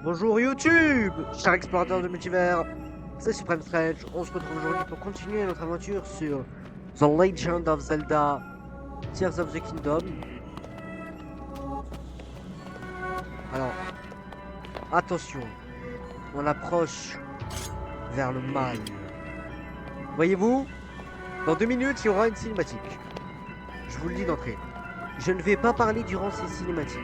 Bonjour YouTube, cher explorateur de multivers, c'est Supreme Strange. On se retrouve aujourd'hui pour continuer notre aventure sur The Legend of Zelda Tears of the Kingdom. Alors, attention, on approche vers le mal. Voyez-vous, dans 2 minutes, il y aura une cinématique. Je vous le dis d'entrée. Je ne vais pas parler durant ces cinématiques,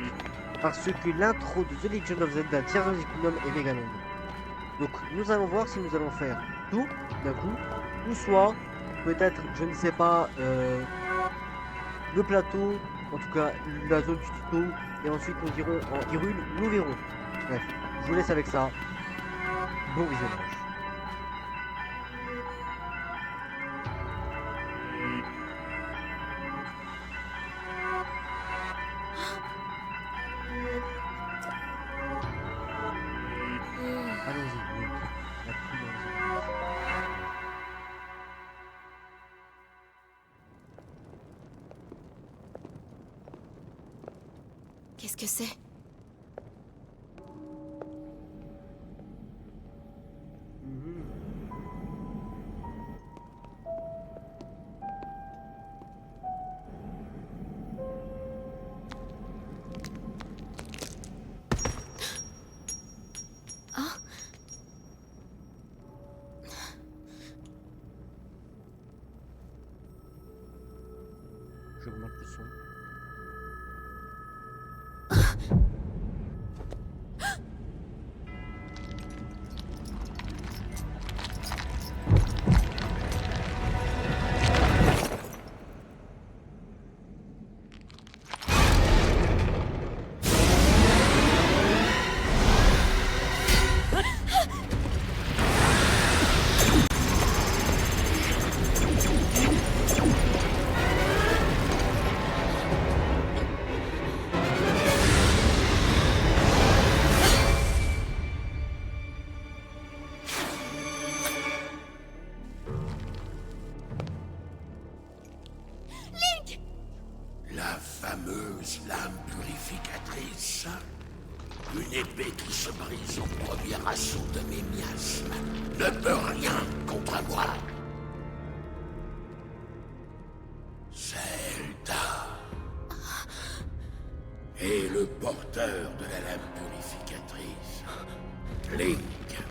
parce que l'intro de The Legend of Zelda Tears of the Kingdom est méga longue. Donc, nous allons voir si nous allons faire tout d'un coup, ou soit, peut-être, je ne sais pas, le plateau, en tout cas la zone du tuto, et ensuite nous irons en Hyrule, nous verrons. Bref, je vous laisse avec ça. Bon visionnage. Allons-y, Link. La pluie dans les oreilles. Qu'est-ce que c'est? Mhm. Hein? J'augmente le son. La fameuse lame purificatrice. Une épée qui se brise au premier assaut de mes miasmes ne peut rien contre moi. Zelda est le porteur de la lame purificatrice. Link,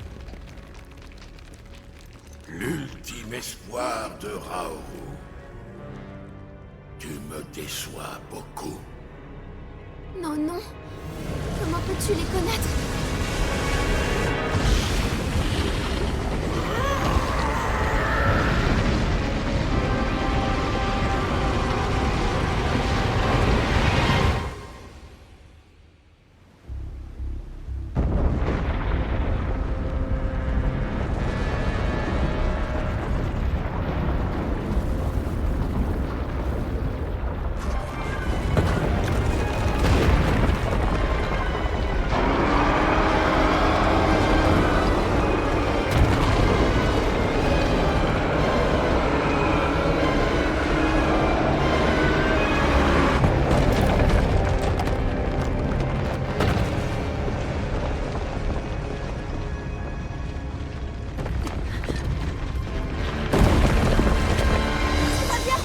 l'ultime espoir de Raoru. Tu me déçois beaucoup. Non, non. Comment peux-tu les connaître? Pas bien!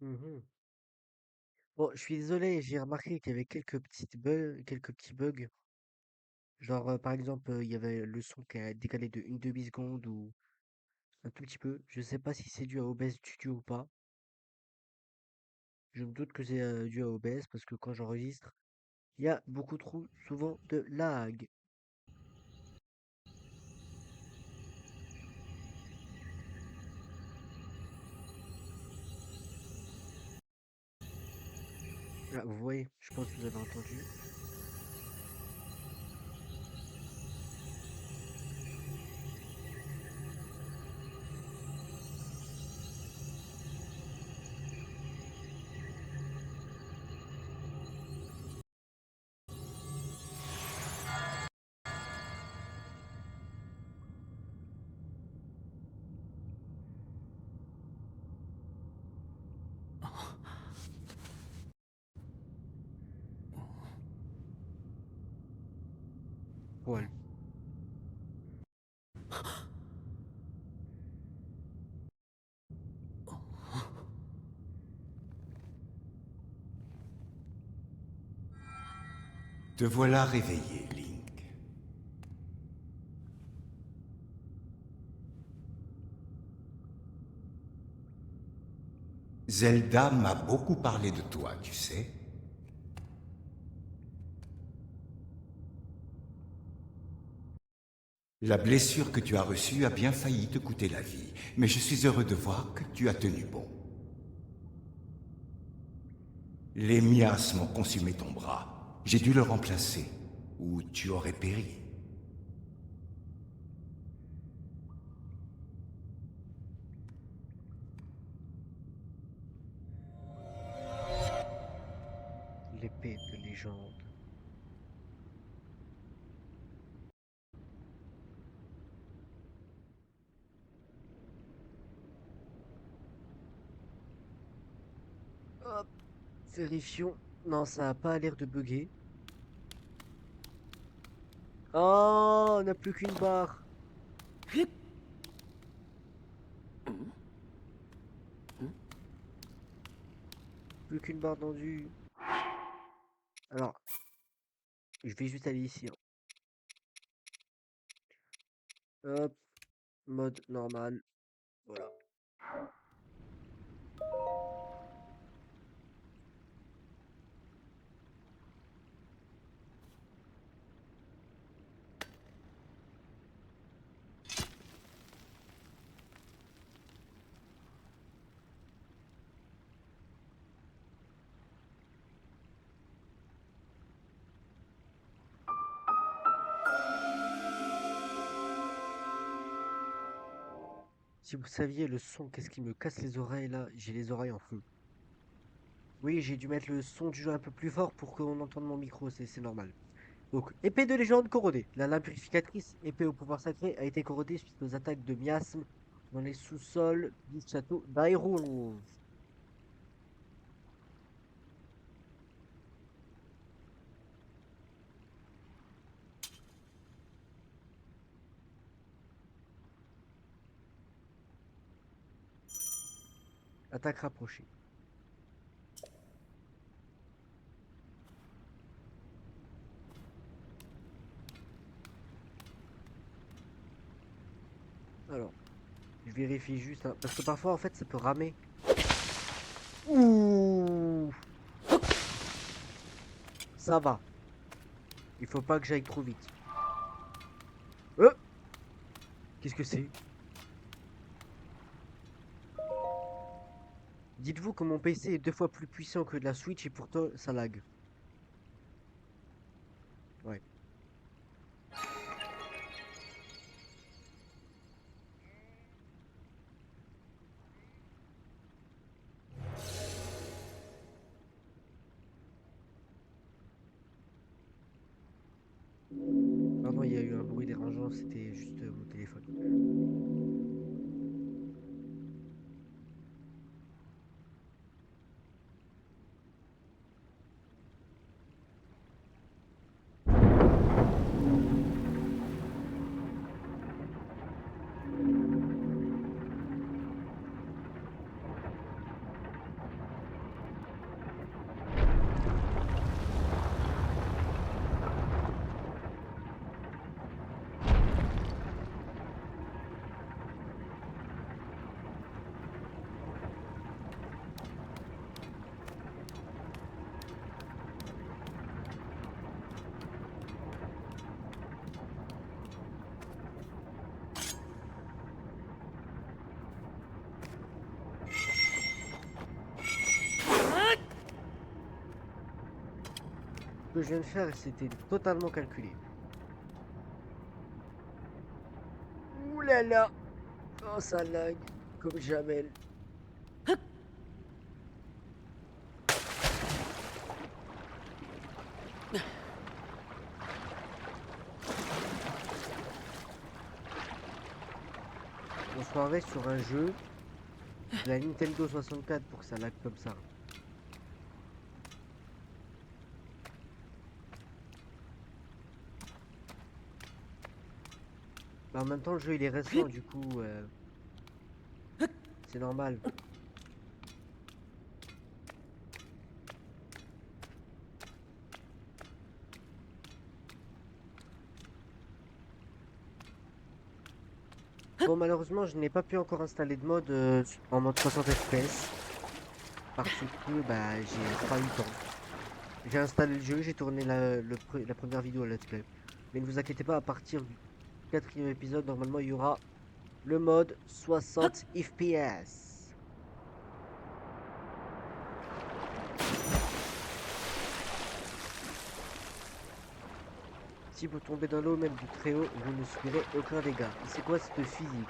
Mhm. Bon, je suis désolé, j'ai remarqué qu'il y avait quelques petits bugs. Genre, par exemple, il y avait le son qui a décalé de une demi-seconde ou un tout petit peu. Je sais pas si c'est dû à OBS Studio ou pas. Je me doute que c'est dû à OBS parce que quand j'enregistre, il y a beaucoup trop souvent de lag. Là, vous voyez, je pense que vous avez entendu. Poil. Te voilà réveillé, Link. Zelda m'a beaucoup parlé de toi, tu sais. La blessure que tu as reçue a bien failli te coûter la vie, mais je suis heureux de voir que tu as tenu bon. Les miasmes ont consumé ton bras. J'ai dû le remplacer, ou tu aurais péri. L'épée de légende. Hop, vérifions. Non, ça a pas l'air de bugger. Oh, on n'a plus qu'une barre. Plus qu'une barre tendue. Alors, je vais juste aller ici, hein. Hop, mode normal. Voilà. Si vous saviez le son, qu'est-ce qui me casse les oreilles là? J'ai les oreilles en feu. Oui, j'ai dû mettre le son du jeu un peu plus fort pour qu'on entende mon micro, c'est normal. Donc, épée de légende corrodée. La lame purificatrice, épée au pouvoir sacré, a été corrodée suite aux attaques de miasmes dans les sous-sols du château d'Hyrule. Attaque rapprochée. Alors, je vérifie juste, hein, parce que parfois, en fait, ça peut ramer. Ouh, ça va. Il faut pas que j'aille trop vite. Qu'est-ce que c'est? Dites-vous que mon PC est 2 fois plus puissant que de la Switch et pourtant ça lag. Ouais. Pardon, il y a eu un bruit dérangeant, c'était juste mon téléphone. Ce que je viens de faire, c'était totalement calculé. Ouh là là! Oh, ça lag comme jamais. On se croirait sur un jeu de la Nintendo 64 pour que ça lag comme ça. Bah, en même temps, le jeu il est récent, du coup, c'est normal. Bon, malheureusement, je n'ai pas pu encore installer de mode en mode 60 FPS parce que bah, j'ai pas eu le temps. J'ai installé le jeu, j'ai tourné la première vidéo à Let's Play. Mais ne vous inquiétez pas, à partir du quatrième épisode, normalement, il y aura le mode 60 FPS. Si vous tombez dans l'eau, même du très haut, vous ne subirez aucun dégât. C'est quoi cette physique?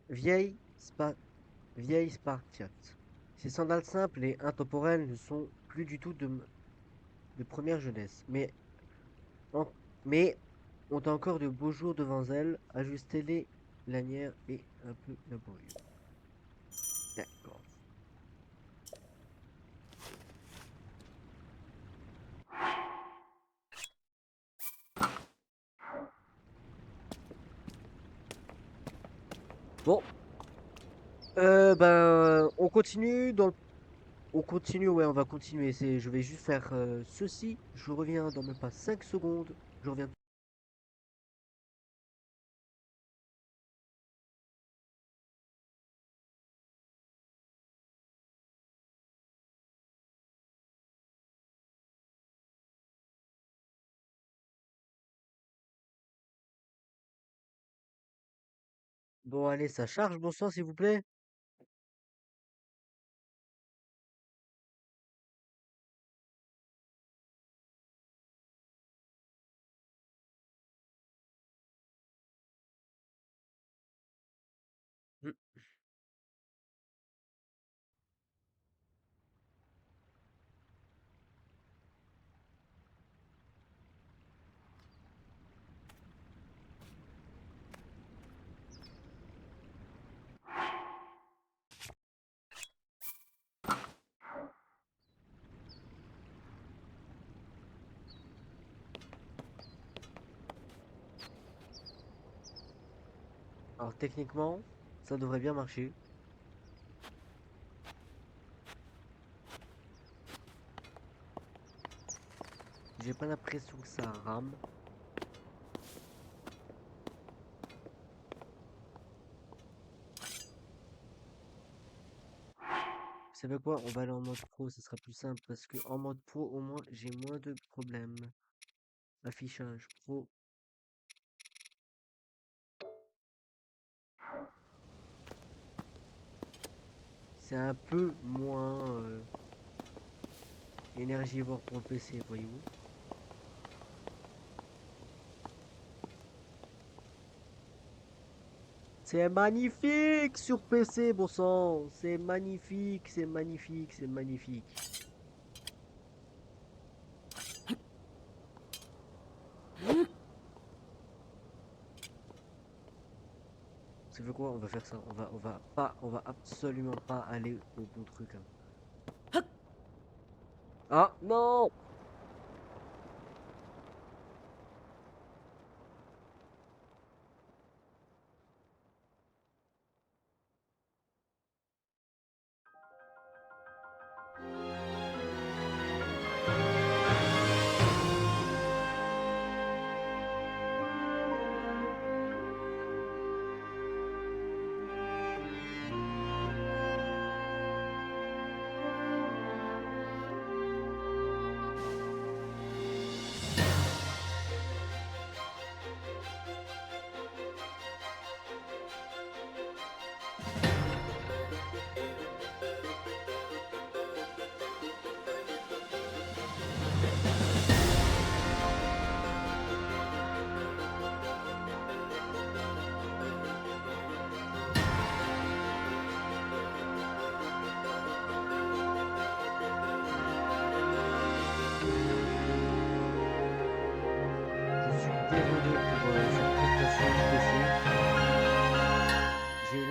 Vieille, vieille Spartiate. Ces sandales simples et intemporelles ne sont plus du tout de première jeunesse, en- mais ont encore de beaux jours devant elles. Ajustez-les lanières et un peu laborieux. D'accord. Bon, on continue on continue, ouais, on va continuer. Je vais juste faire ceci. Je reviens dans même pas 5 secondes. Je reviens. Bon, allez, ça charge, bon sang, s'il vous plaît. Hmm. Alors, techniquement, ça devrait bien marcher. J'ai pas l'impression que ça rame. Vous savez quoi? On va aller en mode pro, ce sera plus simple parce que en mode pro, au moins, j'ai moins de problèmes. Affichage pro. C'est un peu moins énergivore pour le PC, voyez-vous. C'est magnifique sur PC, bon sang. C'est magnifique, c'est magnifique, c'est magnifique. Vous savez quoi? On va faire ça. On va absolument pas aller au bon truc, hein. Ah non!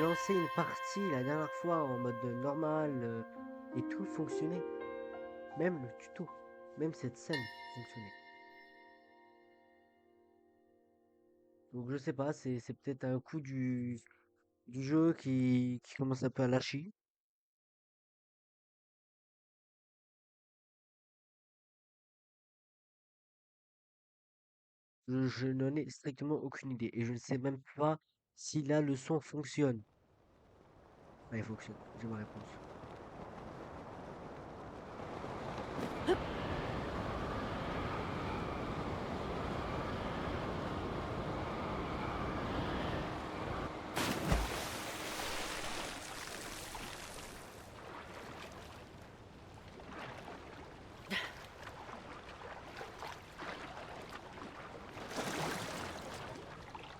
lancé une partie la dernière fois en mode normal et tout fonctionnait. Même le tuto, même cette scène fonctionnait. Donc je sais pas, c'est peut-être un coup du jeu qui commence un peu à lâcher. Je n'en ai strictement aucune idée et je ne sais même pas si là le son fonctionne. Ah, il fonctionne, j'ai ma réponse.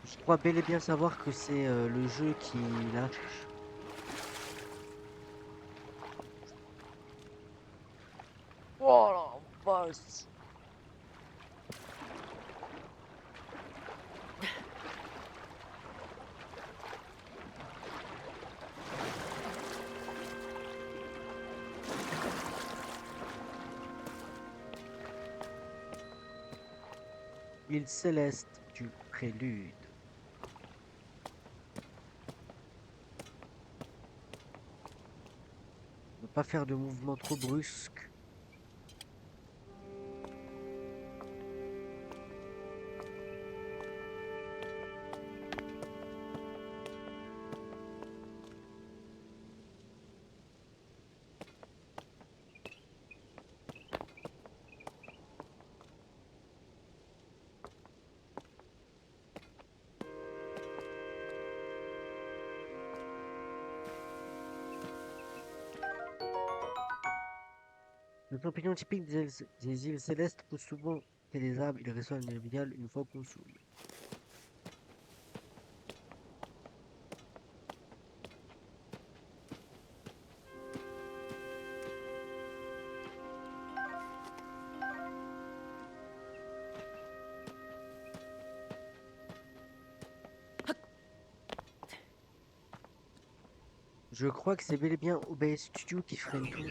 Je crois bel et bien savoir que c'est le jeu qui lâche. Oh la vache! Île céleste du prélude. Ne pas faire de mouvements trop brusques. Le champignon typique des îles célestes pousse souvent près des arbres. Il reçoit une vitale une fois consommé. Je crois que c'est bel et bien OBS Studio qui freine tout.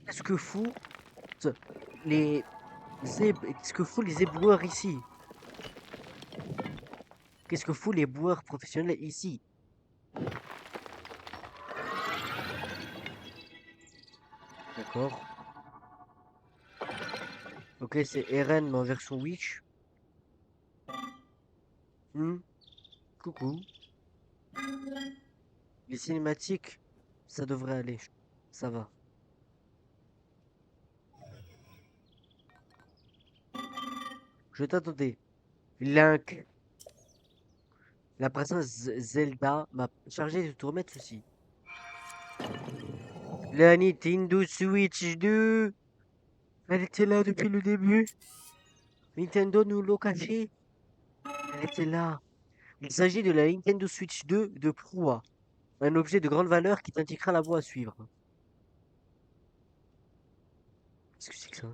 Qu'est-ce que foutent les qu'est-ce que foutent les éboueurs ici? Qu'est-ce que foutent les boueurs professionnels ici? D'accord. Ok, c'est Eren mais en version Witch. Hmm, coucou. Les cinématiques, ça devrait aller. Ça va. Je t'attendais. Link. La princesse Zelda m'a chargé de te remettre ceci. La Nintendo Switch 2. Elle était là depuis le début. Nintendo nous l'a caché. Elle était là. Il s'agit de la Nintendo Switch 2 de proie. Un objet de grande valeur qui t'indiquera la voie à suivre. Qu'est-ce que c'est que ça?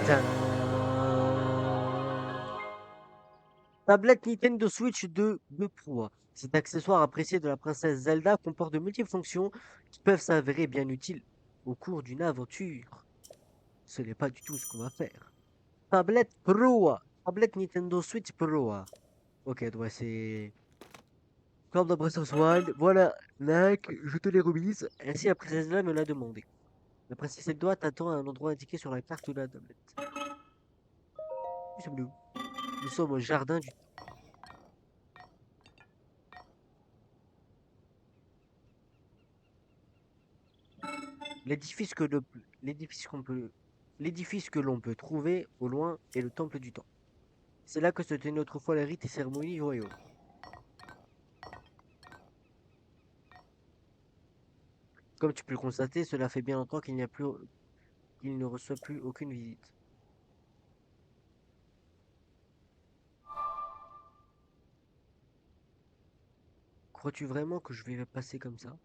Tin, tablette Nintendo Switch 2 de proie. Cet accessoire apprécié de la princesse Zelda comporte de multiples fonctions qui peuvent s'avérer bien utiles au cours d'une aventure. Ce n'est pas du tout ce qu'on va faire. Tablette Pro. Tablette Nintendo Switch Pro. Ok, ouais, c'est comme dans Breath of the Wild. Voilà, like, je te l'ai remise. Ainsi, la princesse Zelda me l'a demandé. La princesse Zelda t'attend à un endroit indiqué sur la carte de la tablette. C'est bleu. Nous sommes au jardin du L'édifice que le- l'édifice que l'on peut trouver au loin est le temple du temps. C'est là que se tenaient autrefois les rites et cérémonies royaux. Comme tu peux le constater, cela fait bien longtemps qu'il ne reçoit plus aucune visite. Crois-tu vraiment que je vais le passer comme ça?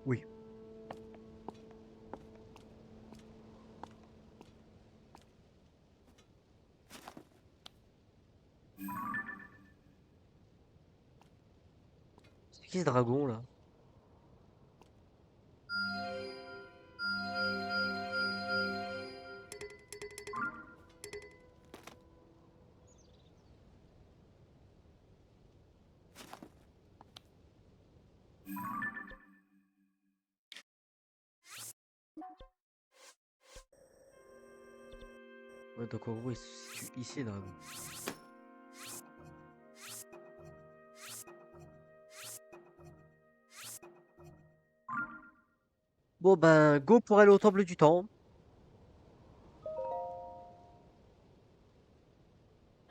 Oui. C'est qui ce dragon là? Ouais, donc en gros, il se situe ici le dragon. Bon ben, go pour aller au temple du temps.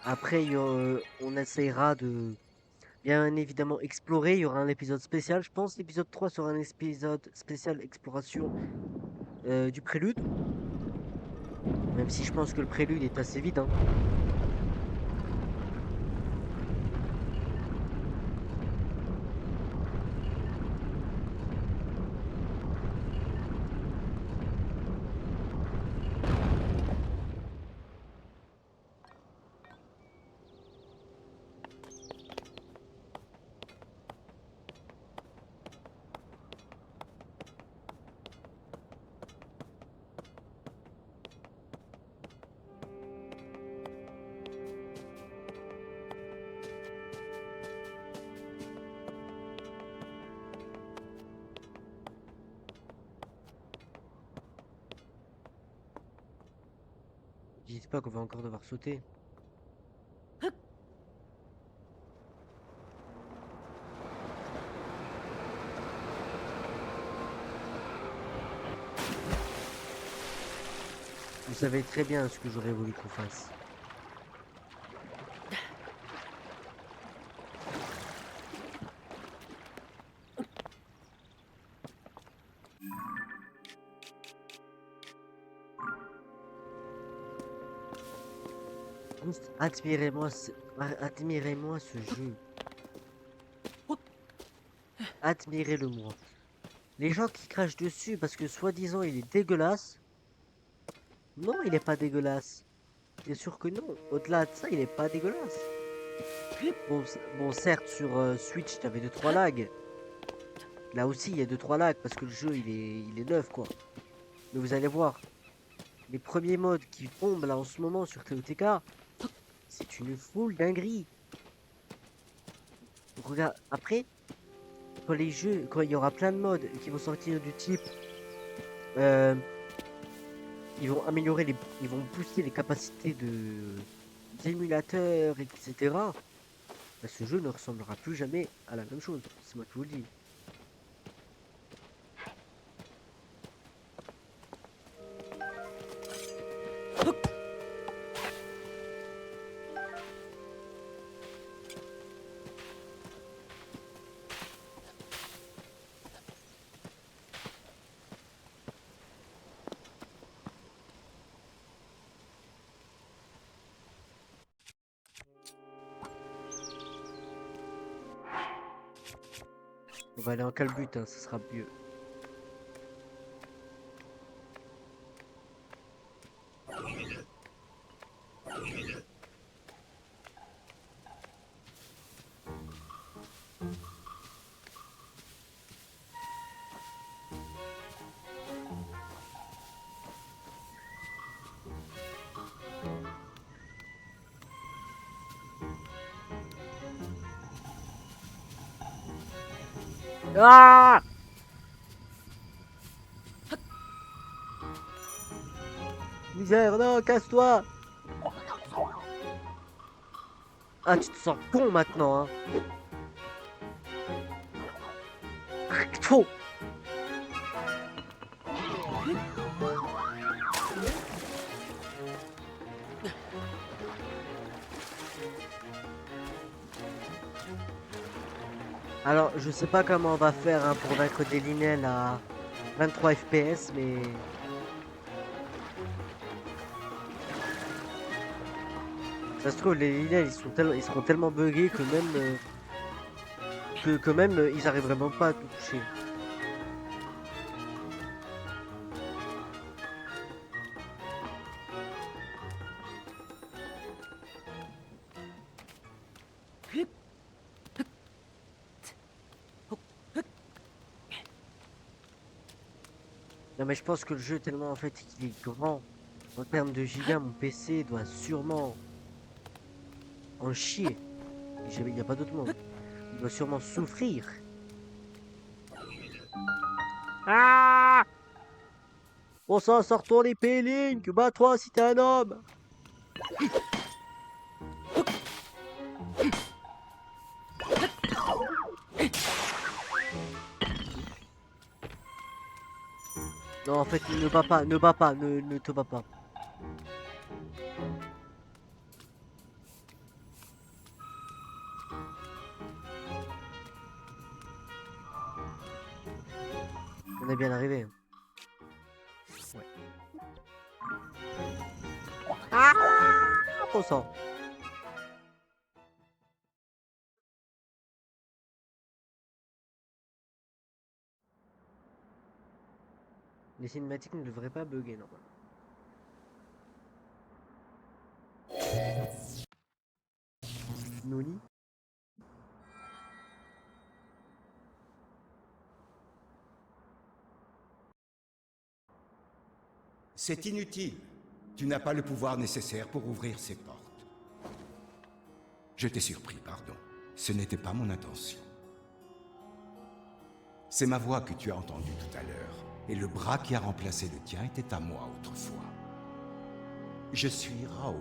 Après, on essayera de bien évidemment explorer. Il y aura un épisode spécial. Je pense l'épisode 3 sera un épisode spécial exploration du prélude. Même si je pense que le prélude est assez vide, hein. J'hésite pas qu'on va encore devoir sauter. Vous savez très bien ce que j'aurais voulu qu'on fasse. Juste admirez-moi ce jeu. Admirez-le-moi. Les gens qui crachent dessus parce que soi-disant il est dégueulasse. Non, il est pas dégueulasse. Bien sûr que non. Au-delà de ça, il est pas dégueulasse. Bon, certes, sur Switch, t'avais 2-3 lags. Là aussi, il y a 2-3 lags parce que le jeu, il est neuf, quoi. Mais vous allez voir, les premiers modes qui tombent là en ce moment sur TOTK, c'est une foule dinguerie. Regarde, après, quand il y aura plein de modes qui vont sortir du type, euh, ils vont pousser les capacités d'émulateurs, etc. Bah, ce jeu ne ressemblera plus jamais à la même chose. C'est moi qui vous le dis. On va aller en calbut, hein, ce sera mieux. Ah! Misère, non, casse-toi! Ah, tu te sens con maintenant, hein. Faux. Alors, je sais pas comment on va faire hein, pour vaincre des Linel à 23 FPS, mais ça se trouve, les Linel, ils seront tellement buggés que même, ils arriveraient même pas à tout toucher. Non, mais je pense que le jeu, tellement en fait, il est grand. En termes de giga, mon PC doit sûrement en chier. Il n'y a pas d'autre mot. Il doit sûrement souffrir. Ah! Bon sang, sors ton épée, Link! Bats-toi si t'es un homme! Non, en fait, ne bats pas, ne bats pas, ne te bats pas. On est bien arrivé. Hein. Ouais. Ah! Bon sang. Les cinématiques ne devraient pas bugger, normalement. Noni? C'est inutile. Tu n'as pas le pouvoir nécessaire pour ouvrir ces portes. Je t'ai surpris, pardon. Ce n'était pas mon intention. C'est ma voix que tu as entendue tout à l'heure, et le bras qui a remplacé le tien était à moi autrefois. Je suis Raoru.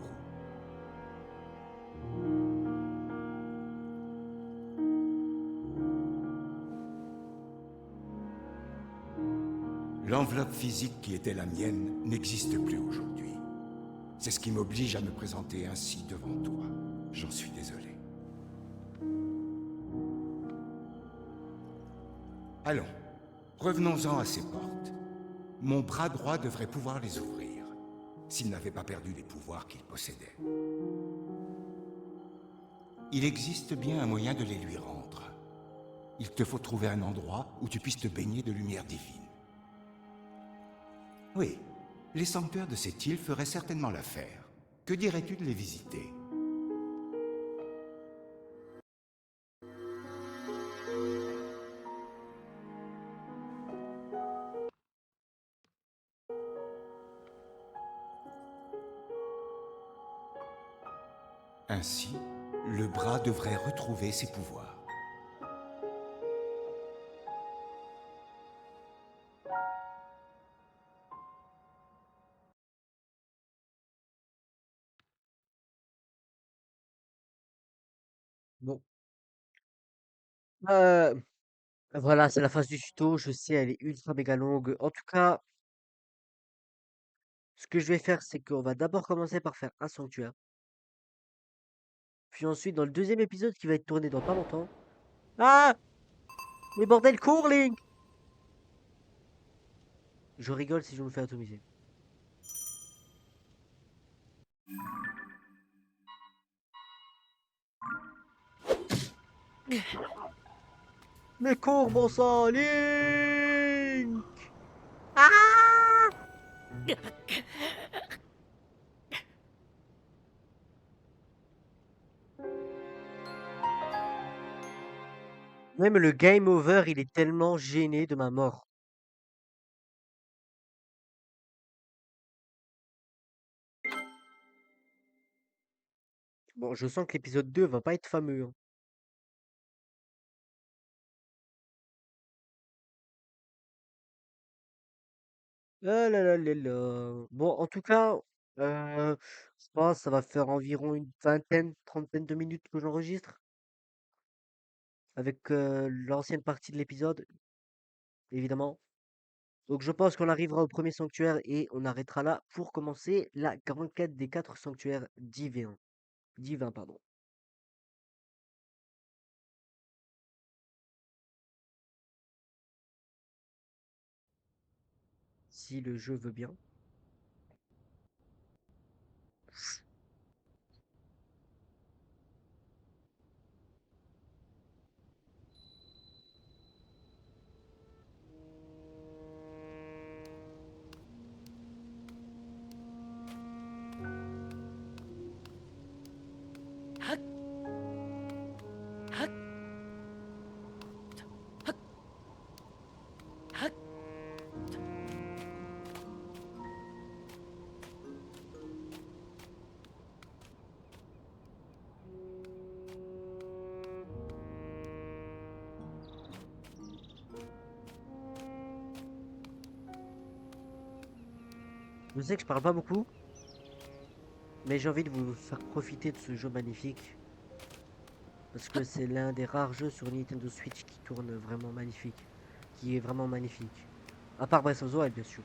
L'enveloppe physique qui était la mienne n'existe plus aujourd'hui. C'est ce qui m'oblige à me présenter ainsi devant toi. J'en suis désolé. Allons, revenons-en à ces portes. Mon bras droit devrait pouvoir les ouvrir, s'il n'avait pas perdu les pouvoirs qu'il possédait. Il existe bien un moyen de les lui rendre. Il te faut trouver un endroit où tu puisses te baigner de lumière divine. Oui, les sanctuaires de cette île feraient certainement l'affaire. Que dirais-tu de les visiter? Ainsi, le bras devrait retrouver ses pouvoirs. Bon. Euh, voilà, c'est la phase du tuto. Je sais, elle est ultra méga longue. En tout cas, ce que je vais faire, c'est qu'on va d'abord commencer par faire un sanctuaire. Puis ensuite, dans le deuxième épisode qui va être tourné dans pas longtemps. Ah! Mais bordel, cours, Link! Je rigole si je me fais atomiser. Mais cours, bon sang, Link! Ah! Même le game over, il est tellement gêné de ma mort. Bon, je sens que l'épisode 2 va pas être fameux. Hein. Ah là là là là. Bon, en tout cas, Je pense que ça va faire environ une vingtaine, trentaine de minutes que j'enregistre avec l'ancienne partie de l'épisode, évidemment. Donc je pense qu'on arrivera au premier sanctuaire et on arrêtera là pour commencer la grande quête des 4 sanctuaires divins. Divins, pardon. Si le jeu veut bien. Je sais que je parle pas beaucoup, mais j'ai envie de vous faire profiter de ce jeu magnifique. Parce que c'est l'un des rares jeux sur Nintendo Switch qui tourne vraiment magnifique. Qui est vraiment magnifique. À part Breath of the Wild, bien sûr.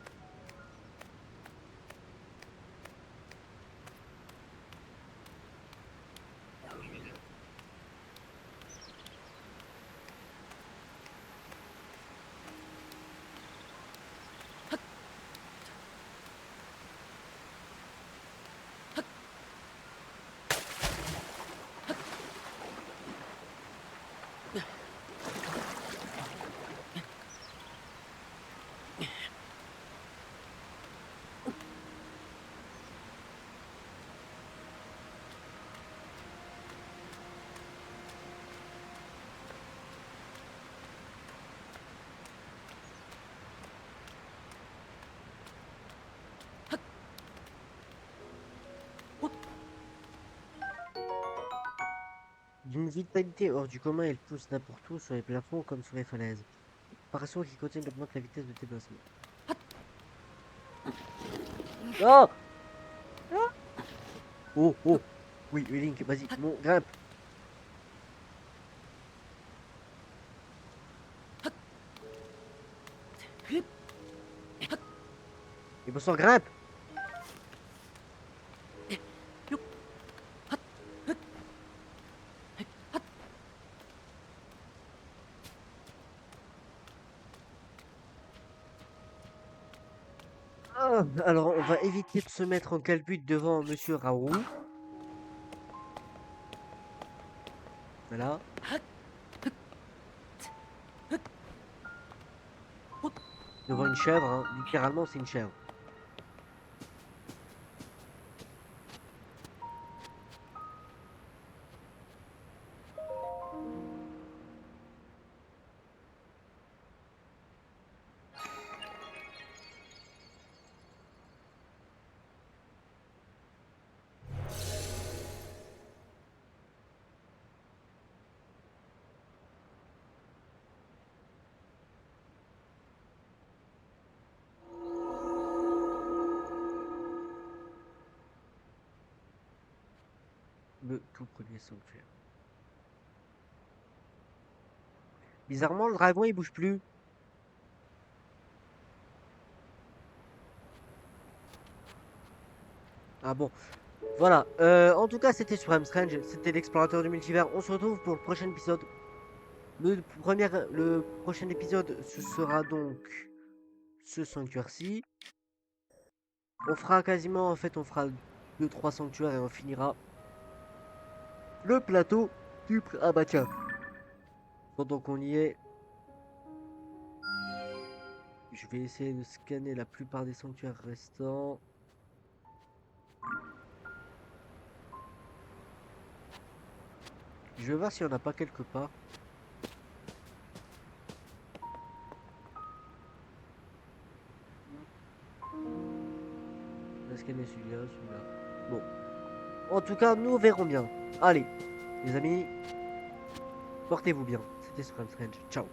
D'une vitalité hors du commun, il pousse n'importe où sur les plafonds comme sur les falaises. Apparition qui continue d'augmenter la vitesse de déplacement. Oh! Oh, oh! Oui, Link, vas-y, bon, grimpe! Et bonsoir, grimpe! Ah, alors, on va éviter de se mettre en calbute devant Monsieur Raoult. Voilà. Devant une chèvre, hein. Littéralement, c'est une chèvre. Le tout premier sanctuaire. Bizarrement, le dragon, il bouge plus. Ah bon. Voilà. En tout cas, c'était sur Strange. C'était l'explorateur du multivers. On se retrouve pour le prochain épisode. Le prochain épisode, ce sera donc ce sanctuaire-ci. On fera quasiment, en fait, on fera 2-3 sanctuaires et on finira le plateau du... Ah bah tiens. Pendant qu'on y est, je vais essayer de scanner la plupart des sanctuaires restants. Je vais voir s'il n'y en a pas quelque part. On va scanner celui-là, celui-là. Bon. En tout cas, nous verrons bien. Allez, les amis, portez-vous bien. C'était Strange. Ciao.